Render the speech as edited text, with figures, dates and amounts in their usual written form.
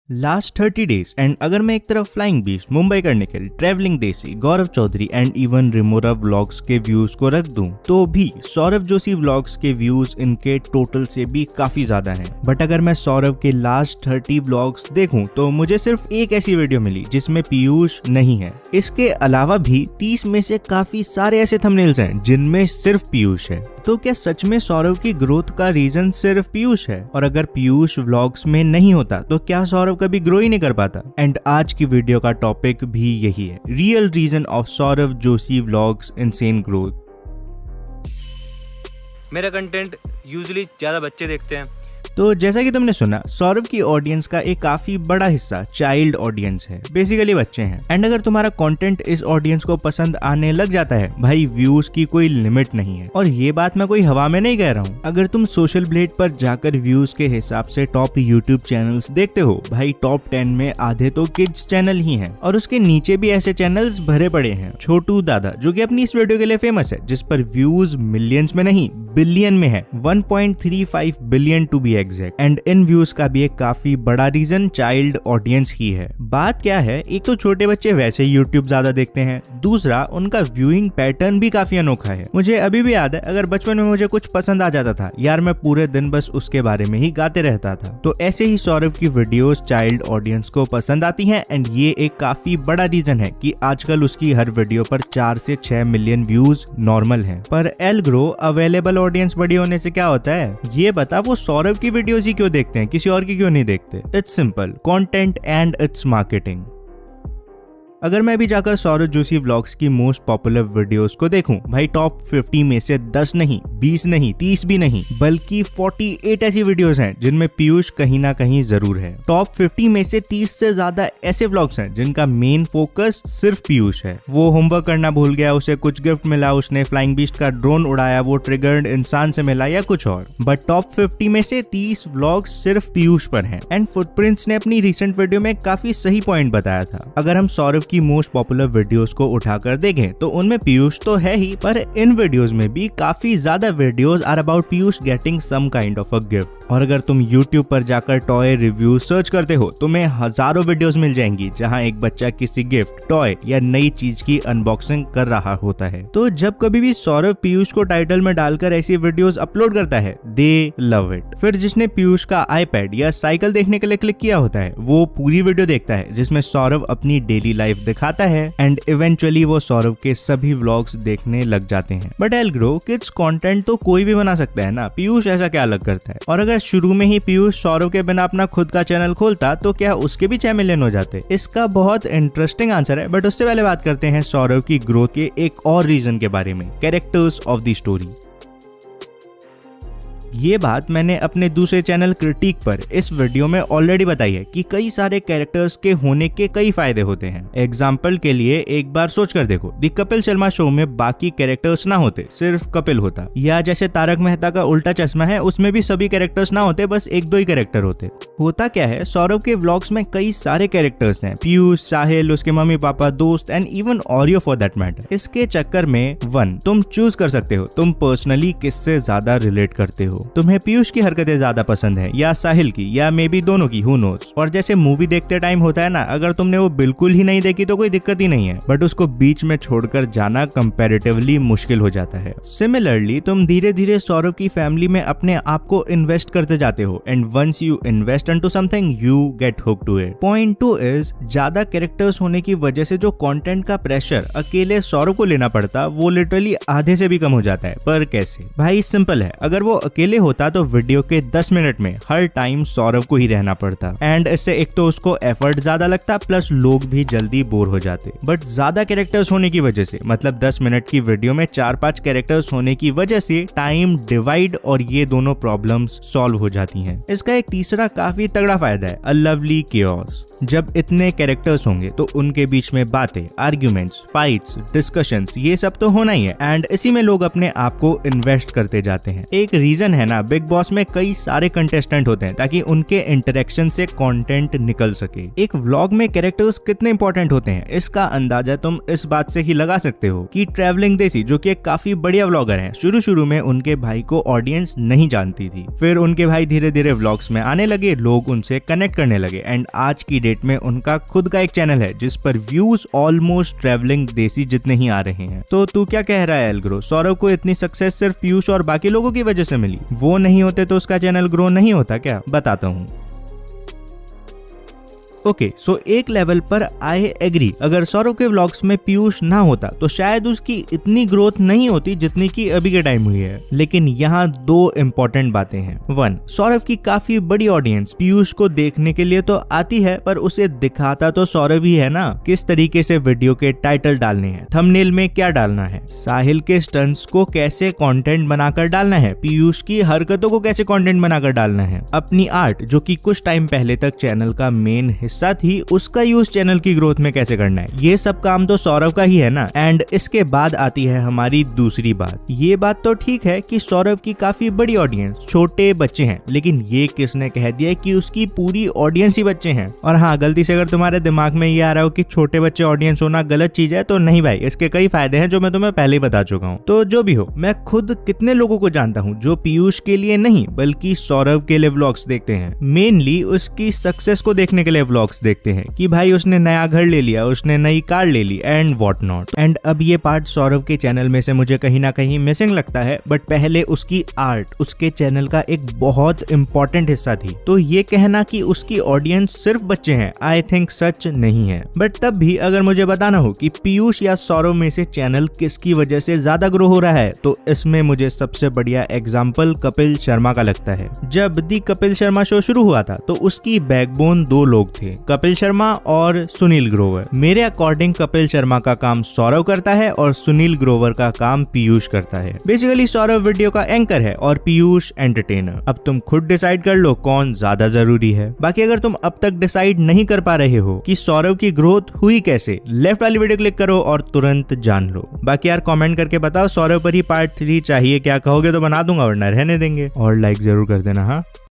Last 30 days and अगर मैं एक तरफ फ्लाइंग बीस्ट, मुंबई का निखिल, ट्रैवलिंग देसी, गौरव चौधरी एंड इवन रिमोरा व्लॉग्स के व्यूज को रख दूं तो भी सौरभ जोशी व्लॉग्स के व्यूज इनके टोटल से भी काफी ज्यादा हैं। बट अगर मैं सौरभ के लास्ट 30 व्लॉग्स देखूं तो मुझे सिर्फ एक ऐसी वीडियो मिली जिसमें पीयूष नहीं है। इसके अलावा भी 30 में से काफी सारे ऐसे थंबनेल्स हैं जिनमें सिर्फ पीयूष है। तो क्या सच में सौरभ की ग्रोथ का रीजन सिर्फ पीयूष है? और अगर पीयूष व्लॉग्स में नहीं होता तो क्या सौरभ कभी ग्रो ही नहीं कर पाता? एंड आज की वीडियो का टॉपिक भी यही है, real reason of Saurabh Joshi vlogs insane growth. मेरा कंटेंट यूजुअली ज्यादा बच्चे देखते हैं। तो जैसा कि तुमने सुना, सौरभ की ऑडियंस का एक काफी बड़ा हिस्सा चाइल्ड ऑडियंस है, बेसिकली बच्चे हैं। एंड अगर तुम्हारा कंटेंट इस ऑडियंस को पसंद आने लग जाता है, भाई व्यूज की कोई लिमिट नहीं है। और ये बात मैं कोई हवा में नहीं कह रहा हूँ। अगर तुम सोशल ब्लेड पर जाकर व्यूज के हिसाब से टॉप यूट्यूब चैनल्स देखते हो, भाई टॉप 10 में आधे तो किड्स चैनल ही हैं और उसके नीचे भी ऐसे चैनल्स भरे पड़े हैं। छोटू दादा जो कि अपनी इस वीडियो के लिए फेमस है, जिस पर व्यूज मिलियंस में नहीं बिलियन में है, 1.35 billion to be exact. And in views का भी एक काफी बड़ा रीजन चाइल्ड ऑडियंस ही है। बात क्या है, एक तो छोटे बच्चे वैसे यूट्यूब ज्यादा देखते हैं, दूसरा उनका व्यूइंग पैटर्न भी काफी अनोखा है। मुझे अभी भी याद है, अगर बचपन में मुझे कुछ पसंद आ जाता था यार, मैं पूरे दिन बस उसके बारे में ही गाते रहता था। तो ऐसे ही सौरभ की वीडियोस चाइल्ड ऑडियंस को पसंद आती हैं एंड ये एक काफी बड़ा रीजन है कि आजकल उसकी हर वीडियो पर 4 से 6 मिलियन व्यूज नॉर्मल हैं। पर एल ग्रो अवेलेबल ऑडियंस बड़ी होने से क्या होता है, ये बता वो सौरभ की वीडियोस ही क्यों देखते हैं, किसी और की क्यों नहीं देखते? It's simple, content and it's marketing. अगर मैं भी जाकर सौरभ जोशी व्लॉग्स की मोस्ट पॉपुलर वीडियोस को देखूं, भाई टॉप 50 में से 10 नहीं, 20 नहीं, 30 भी नहीं, बल्कि 48 ऐसी वीडियोस हैं जिनमें पीयूष कहीं ना कहीं जरूर है। टॉप 50 में से 30 से ज्यादा ऐसे व्लॉग्स हैं जिनका मेन फोकस सिर्फ पीयूष है। वो होमवर्क करना भूल गया, उसे कुछ गिफ्ट मिला, उसने फ्लाइंग बीस्ट का ड्रोन उड़ाया, वो ट्रिगर्ड इंसान से मिला या कुछ और। बट टॉप 50 में से 30 व्लॉग्स सिर्फ पीयूष पर हैं। एंड फुटप्रिंट्स ने अपनी रिसेंट वीडियो में काफी सही पॉइंट बताया था। अगर हम सौरभ की मोस्ट पॉपुलर वीडियोस को उठाकर देखें तो उनमें पीयूष तो है ही, पर इन वीडियोस में भी काफी ज्यादा videos are about Piyush getting some kind of a gift. और अगर तुम YouTube पर जाकर टॉय रिव्यू सर्च करते हो, तुम्हें हजारों वीडियोस मिल जाएंगी जहां एक बच्चा किसी गिफ्ट, टॉय या नई चीज की अनबॉक्सिंग कर रहा होता है। तो जब कभी भी सौरभ पीयूष को टाइटल में डालकर ऐसी वीडियोस अपलोड करता है, दे लव इट। फिर जिसने पीयूष का आईपैड या साइकिल देखने के लिए क्लिक किया होता है, वो पूरी वीडियो देखता है जिसमें सौरभ अपनी डेली लाइफ दिखाता है एंड इवेंचुअली वो सौरभ के सभी व्लॉग्स देखने लग जाते हैं। But L grow kids content तो कोई भी बना सकता है ना, पीयूष ऐसा क्या अलग करता है? और अगर शुरू में ही पीयूष सौरभ के बिना अपना खुद का चैनल खोलता तो क्या उसके भी 6 मिलियन हो जाते? इसका बहुत इंटरेस्टिंग आंसर है, बट उससे पहले बात करते हैं सौरभ की ग्रोथ के एक और रीजन के बारे में, कैरेक्टर्स ऑफ द स्टोरी। ये बात मैंने अपने दूसरे चैनल क्रिटिक पर इस वीडियो में ऑलरेडी बताई है कि कई सारे कैरेक्टर्स के होने के कई फायदे होते हैं। एग्जाम्पल के लिए एक बार सोच कर देखो, द कपिल शर्मा शो में बाकी कैरेक्टर्स ना होते, सिर्फ कपिल होता, या जैसे तारक मेहता का उल्टा चश्मा है, उसमें भी सभी कैरेक्टर्स ना होते, बस 1-2 ही कैरेक्टर होते। होता क्या है, सौरभ के व्लॉग्स में कई सारे कैरेक्टर्स हैं, पीयूष, साहिल, उसके मम्मी पापा, दोस्त and even Oreo for that matter. इसके चक्कर में 1 तुम चूज कर सकते हो तुम पर्सनली किससे ज्यादा रिलेट करते हो। तुम्हें पीयूष की हरकतें ज्यादा पसंद है या साहिल की, या मे बी दोनों की, हु नोस। और जैसे मूवी देखते टाइम होता है ना, अगर तुमने वो बिल्कुल ही नहीं देखी तो कोई दिक्कत ही नहीं है, बट उसको बीच में छोड़कर जाना कंपैरेटिवली मुश्किल हो जाता है। सिमिलरली तुम धीरे धीरे सौरभ की फैमिली में अपने आप को इन्वेस्ट करते जाते हो and once you invest into something you get hooked to it. Point 2 is, ज्यादा कैरेक्टर्स होने की वजह से जो कंटेंट का प्रेशर अकेले सौरभ को लेना पड़ता, वो लिटरली आधे से भी कम हो जाता है। पर कैसे? भाई सिंपल है, अगर वो अकेले होता तो वीडियो के 10 मिनट में हर टाइम सौरभ को ही रहना पड़ता एंड इससे एक तो उसको एफर्ट ज्यादा लगता, प्लस लोग भी जल्दी बोर हो जाते। बट ज्यादा कैरेक्टर्स होने की वजह से, मतलब 10 मिनट की वीडियो में 4-5 कैरेक्टर्स होने की वजह से टाइम डिवाइड और ये दोनों प्रॉब्लम्स सॉल्व हो जाती हैं। इसका एक तीसरा काफी तगड़ा फायदा है, अ लवली केओस। जब इतने कैरेक्टर्स होंगे तो उनके बीच में बातें, आर्ग्यूमेंट्स, फाइट्स, डिस्कशंस, ये सब तो होना ही है एंड इसी में लोग अपने आप को इन्वेस्ट करते जाते हैं। एक रीजन है ना, बिग बॉस में कई सारे कंटेस्टेंट होते हैं ताकि उनके इंटरेक्शन से कंटेंट निकल सके। एक व्लॉग में कैरेक्टर्स कितने इंपॉर्टेंट होते हैं इसका अंदाजा तुम इस बात से ही लगा सकते हो कि ट्रैवलिंग देसी, जो कि एक काफी बढ़िया व्लॉगर हैं, शुरू में उनके भाई को ऑडियंस नहीं जानती थी, फिर उनके भाई धीरे धीरे व्लॉग्स में आने लगे, लोग उनसे कनेक्ट करने लगे एंड आज की डेट में उनका खुद का एक चैनल है जिस पर व्यूज ऑलमोस्ट ट्रैवलिंग देसी जितने ही आ रहे हैं। तो तू क्या कह रहा है एल्ग्रो, सौरव को इतनी सक्सेस सिर्फ पीयूष और बाकी लोगों की वजह से मिली? वो नहीं होते तो उसका चैनल ग्रो नहीं होता क्या? बताता हूँ। ओके, सो एक लेवल पर आई एग्री, अगर सौरव के व्लॉग्स में पीयूष ना होता तो शायद उसकी इतनी ग्रोथ नहीं होती जितनी की अभी के टाइम हुई है। लेकिन यहाँ दो इम्पोर्टेंट बातें हैं। 1, सौरव की काफी बड़ी ऑडियंस पीयूष को देखने के लिए तो आती है, पर उसे दिखाता तो सौरव ही है ना। किस तरीके से वीडियो के टाइटल डालने हैं, थंबनेल में क्या डालना है, साहिल के स्टंट्स को कैसे कंटेंट बनाकर डालना है, पीयूष की हरकतों को कैसे कंटेंट बनाकर डालना है, अपनी आर्ट जो कि कुछ टाइम पहले तक चैनल का मेन हिस्सा थी, उसका यूज चैनल की ग्रोथ में कैसे करना है, ये सब काम तो सौरव का ही है ना। एंड इसके बाद आती है हमारी दूसरी बात। ये बात तो ठीक है कि सौरव की काफी बड़ी ऑडियंस, छोटे बच्चे हैं, लेकिन ये किसने कह दिया कि उसकी पूरी ऑडियंस ही बच्चे हैं? और हाँ, गलती से अगर तुम्हारे दिमाग में ये आ रहा हो कि छोटे बच्चे ऑडियंस होना गलत चीज है, तो नहीं भाई, इसके कई फायदे हैं जो मैं तुम्हें पहले ही बता चुका हूँ। तो जो भी हो, मैं खुद कितने लोगों को जानता हूँ जो पीयूष के लिए नहीं बल्कि सौरव के लिए व्लॉग्स देखते हैं, मेनली उसकी सक्सेस को देखने के लिए व्लॉग्स देखते हैं कि भाई उसने नया घर ले लिया, उसने नई कार ले ली एंड व्हाट नॉट। एंड अब ये पार्ट सौरव के चैनल में से मुझे कहीं ना कहीं मिसिंग लगता है, बट पहले उसकी आर्ट उसके चैनल का एक बहुत इंपॉर्टेंट हिस्सा थी। तो ये कहना कि उसकी ऑडियंस सिर्फ बच्चे हैं, आई थिंक सच नहीं है। बट तब भी अगर मुझे बताना हो कि पीयूष या सौरव में से चैनल किसकी वजह से ज्यादा ग्रो हो रहा है, तो इसमें मुझे सबसे बढ़िया एग्जाम्पल कपिल शर्मा का लगता है। जब दी कपिल शर्मा शो शुरू हुआ था तो उसकी बैकबोन 2 लोग थे, कपिल शर्मा और सुनील ग्रोवर। मेरे अकॉर्डिंग कपिल शर्मा का काम सौरव करता है और सुनील ग्रोवर का काम पीयूष करता है। बेसिकली सौरव वीडियो का एंकर है और पीयूष एंटरटेनर। अब तुम खुद डिसाइड कर लो कौन ज्यादा जरूरी है। बाकी अगर तुम अब तक डिसाइड नहीं कर पा रहे हो कि सौरव की ग्रोथ हुई कैसे, लेफ्ट वाली वीडियो क्लिक करो और तुरंत जान लो। बाकी यार कमेंट करके बताओ सौरव पर ही पार्ट 3 चाहिए, क्या कहोगे तो बना दूंगा, वरना रहने देंगे। और लाइक जरूर कर देना। हाँ।